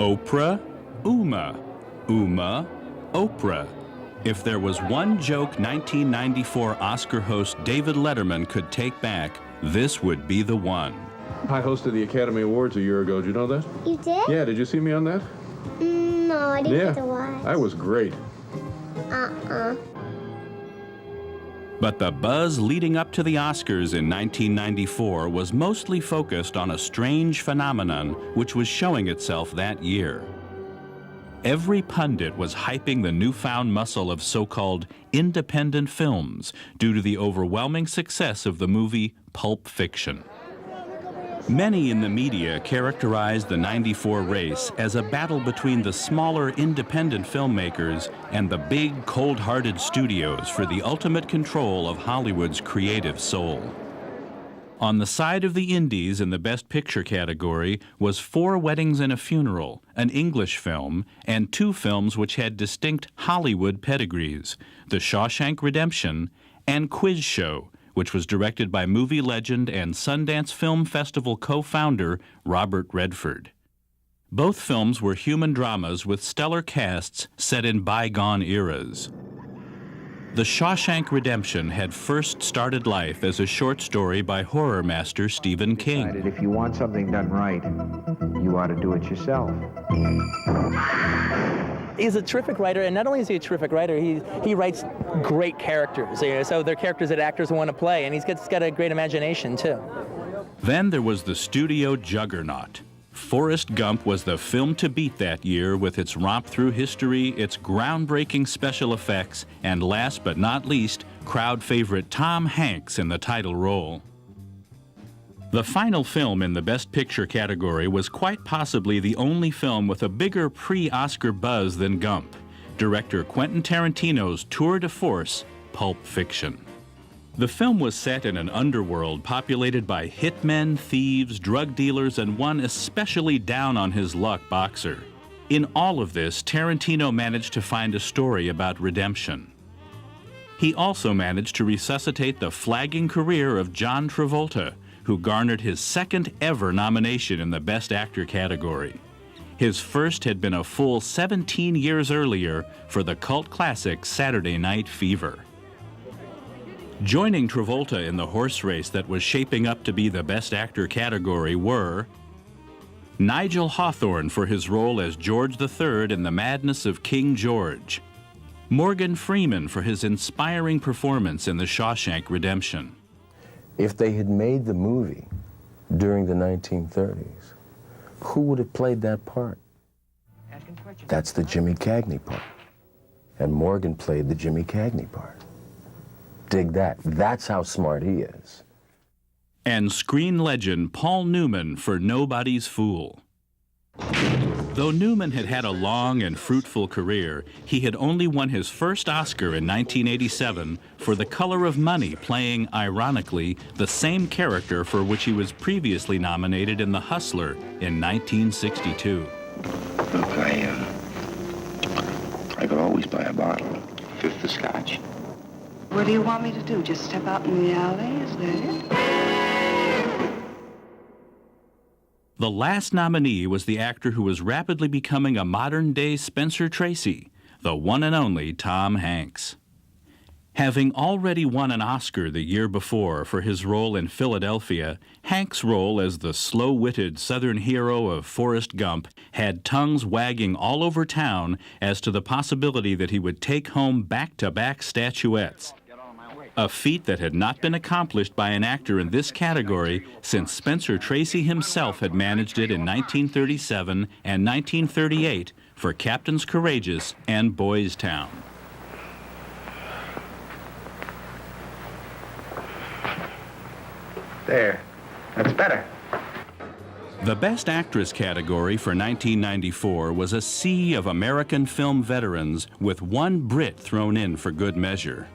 Oprah, Uma, Uma, Oprah. If there was one joke 1994 Oscar host David Letterman could take back, this would be the one. I hosted the Academy Awards a year ago. Did you know that? You did? Yeah, did you see me on that? No, I didn't get to watch. I was great. But the buzz leading up to the Oscars in 1994 was mostly focused on a strange phenomenon which was showing itself that year. Every pundit was hyping the newfound muscle of so-called independent films due to the overwhelming success of the movie Pulp Fiction. Many in the media characterized the '94 race as a battle between the smaller independent filmmakers and the big, cold-hearted studios for the ultimate control of Hollywood's creative soul. On the side of the indies in the Best Picture category was Four Weddings and a Funeral, an English film, and two films which had distinct Hollywood pedigrees, The Shawshank Redemption and Quiz Show, which was directed by movie legend and Sundance Film Festival co-founder Robert Redford. Both films were human dramas with stellar casts set in bygone eras. The Shawshank Redemption had first started life as a short story by horror master Stephen King. If you want something done right, you ought to do it yourself. He's a terrific writer, and not only is he a terrific writer, he writes great characters. So they're characters that actors want to play, and he's got a great imagination, too. Then there was the studio juggernaut. Forrest Gump was the film to beat that year with its romp through history, its groundbreaking special effects, and last but not least, crowd favorite Tom Hanks in the title role. The final film in the Best Picture category was quite possibly the only film with a bigger pre-Oscar buzz than Gump, director Quentin Tarantino's tour de force, Pulp Fiction. The film was set in an underworld populated by hitmen, thieves, drug dealers, and one especially down-on-his-luck boxer. In all of this, Tarantino managed to find a story about redemption. He also managed to resuscitate the flagging career of John Travolta, who garnered his second-ever nomination in the Best Actor category. His first had been a full 17 years earlier for the cult classic Saturday Night Fever. Joining Travolta in the horse race that was shaping up to be the Best Actor category were Nigel Hawthorne for his role as George III in The Madness of King George, Morgan Freeman for his inspiring performance in The Shawshank Redemption. If they had made the movie during the 1930s, who would have played that part? That's the Jimmy Cagney part. And Morgan played the Jimmy Cagney part. Dig that. That's how smart he is. And screen legend Paul Newman for Nobody's Fool. Though Newman had had a long and fruitful career, he had only won his first Oscar in 1987 for The Color of Money, playing, ironically, the same character for which he was previously nominated in The Hustler in 1962. Look, I could always buy a bottle, fifth of scotch. What do you want me to do? Just step out in the alley? Is that it? The last nominee was the actor who was rapidly becoming a modern-day Spencer Tracy, the one and only Tom Hanks. Having already won an Oscar the year before for his role in Philadelphia, Hanks' role as the slow-witted Southern hero of Forrest Gump had tongues wagging all over town as to the possibility that he would take home back-to-back statuettes, a feat that had not been accomplished by an actor in this category since Spencer Tracy himself had managed it in 1937 and 1938 for Captains Courageous and Boys Town. There. That's better. The Best Actress category for 1994 was a sea of American film veterans with one Brit thrown in for good measure.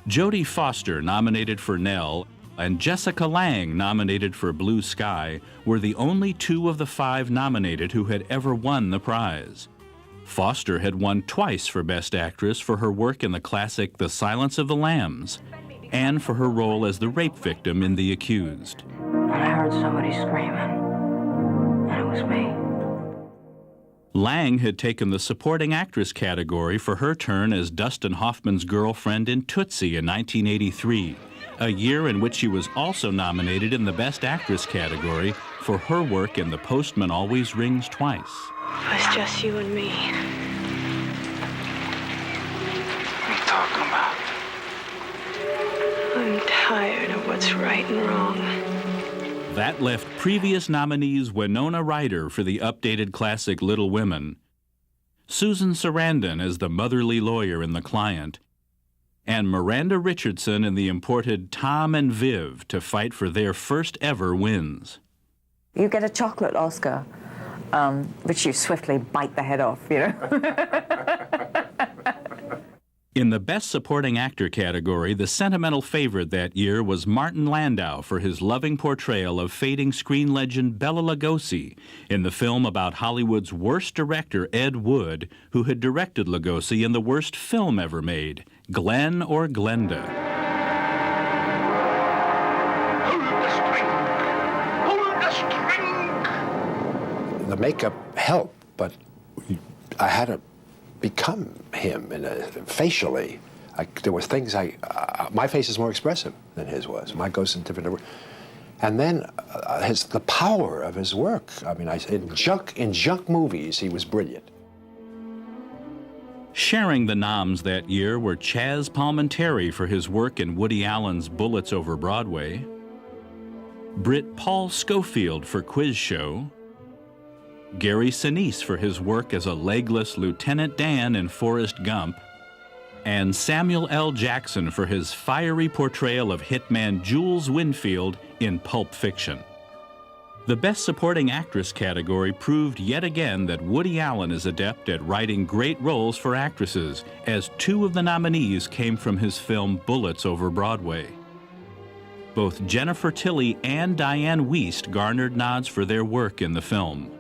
Jodie Foster, nominated for Nell, and Jessica Lange, nominated for Blue Sky, were the only two of the five nominated who had ever won the prize. Foster had won twice for Best Actress for her work in the classic The Silence of the Lambs, and for her role as the rape victim in The Accused. I heard somebody screaming, and it was me. Lang had taken the supporting actress category for her turn as Dustin Hoffman's girlfriend in Tootsie in 1983, a year in which she was also nominated in the Best Actress category for her work in The Postman Always Rings Twice. It's just you and me. What are you talking about? I'm tired of what's right and wrong. That left previous nominees Winona Ryder for the updated classic Little Women, Susan Sarandon as the motherly lawyer in The Client, and Miranda Richardson in the imported Tom and Viv to fight for their first ever wins. You get a chocolate Oscar, which you swiftly bite the head off, you know? In the Best Supporting Actor category, the sentimental favorite that year was Martin Landau for his loving portrayal of fading screen legend Bela Lugosi in the film about Hollywood's worst director, Ed Wood, who had directed Lugosi in the worst film ever made, Glenn or Glenda. Hold the string! The makeup helped, but I had to become him facially. There was things my face is more expressive than his was. Mine goes in different. And then the power of his work. I mean, in junk movies, he was brilliant. Sharing the noms that year were Chaz Palminteri for his work in Woody Allen's Bullets Over Broadway, Britt Paul Schofield for Quiz Show, Gary Sinise for his work as a legless Lieutenant Dan in Forrest Gump, and Samuel L. Jackson for his fiery portrayal of hitman Jules Winfield in Pulp Fiction. The Best Supporting Actress category proved yet again that Woody Allen is adept at writing great roles for actresses, as 2 of the nominees came from his film Bullets Over Broadway. Both Jennifer Tilly and Diane Wiest garnered nods for their work in the film.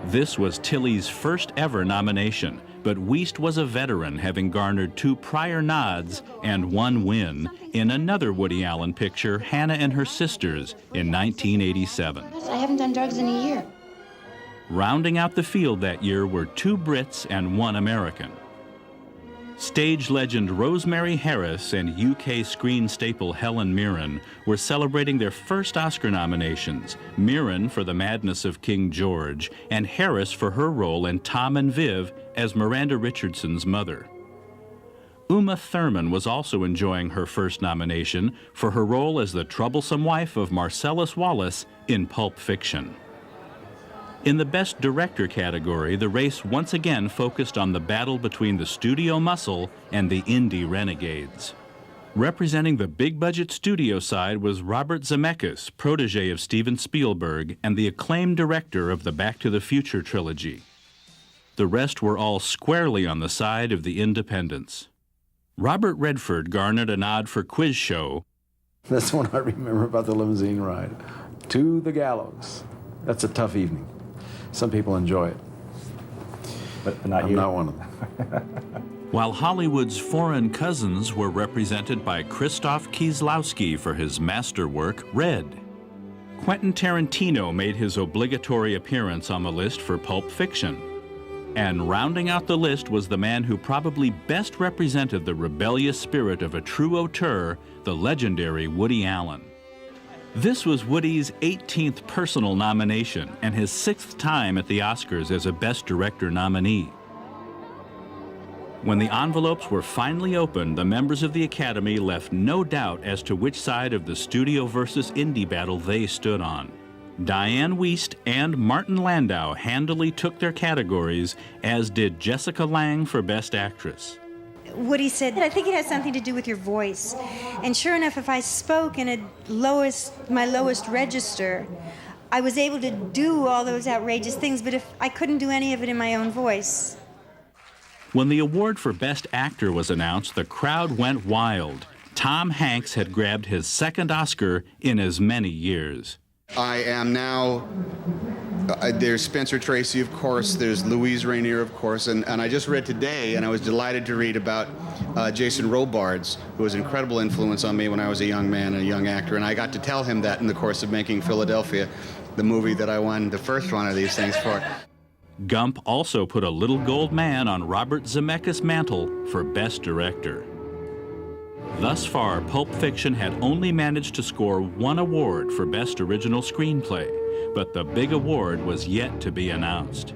This was Tilly's first ever nomination, but Wiest was a veteran, having garnered 2 prior nods and 1 win in another Woody Allen picture, Hannah and Her Sisters, in 1987. I haven't done drugs in a year. Rounding out the field that year were 2 Brits and 1 American. Stage legend Rosemary Harris and UK screen staple Helen Mirren were celebrating their first Oscar nominations, Mirren for The Madness of King George, and Harris for her role in Tom and Viv as Miranda Richardson's mother. Uma Thurman was also enjoying her first nomination for her role as the troublesome wife of Marcellus Wallace in Pulp Fiction. In the Best Director category, the race once again focused on the battle between the studio muscle and the indie renegades. Representing the big-budget studio side was Robert Zemeckis, protege of Steven Spielberg and the acclaimed director of the Back to the Future trilogy. The rest were all squarely on the side of the independents. Robert Redford garnered a nod for Quiz Show. That's one I remember about the limousine ride. To the gallows. That's a tough evening. Some people enjoy it. But not I'm you. not one of them. While Hollywood's foreign cousins were represented by Krzysztof Kieslowski for his masterwork, Red. Quentin Tarantino made his obligatory appearance on the list for Pulp Fiction. And rounding out the list was the man who probably best represented the rebellious spirit of a true auteur, the legendary Woody Allen. This was Woody's 18th personal nomination and his 6th time at the Oscars as a Best Director nominee. When the envelopes were finally opened, the members of the Academy left no doubt as to which side of the studio versus indie battle they stood on. Diane Wiest and Martin Landau handily took their categories, as did Jessica Lange for Best Actress. Woody said, I think it has something to do with your voice. And sure enough, if I spoke in my lowest register, I was able to do all those outrageous things, but if I couldn't do any of it in my own voice. When the award for Best Actor was announced, the crowd went wild. Tom Hanks had grabbed his 2nd Oscar in as many years. I am now, there's Spencer Tracy, of course, there's Louise Rainier, of course, and I just read today, and I was delighted to read about Jason Robards, who was an incredible influence on me when I was a young man and a young actor, and I got to tell him that in the course of making Philadelphia, the movie that I won the first one of these things for. Gump also put a little gold man on Robert Zemeckis' mantle for Best Director. Thus far, Pulp Fiction had only managed to score one award for Best Original Screenplay, but the big award was yet to be announced.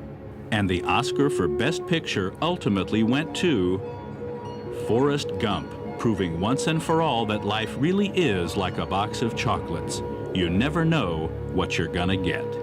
And the Oscar for Best Picture ultimately went to Forrest Gump, proving once and for all that life really is like a box of chocolates. You never know what you're gonna get.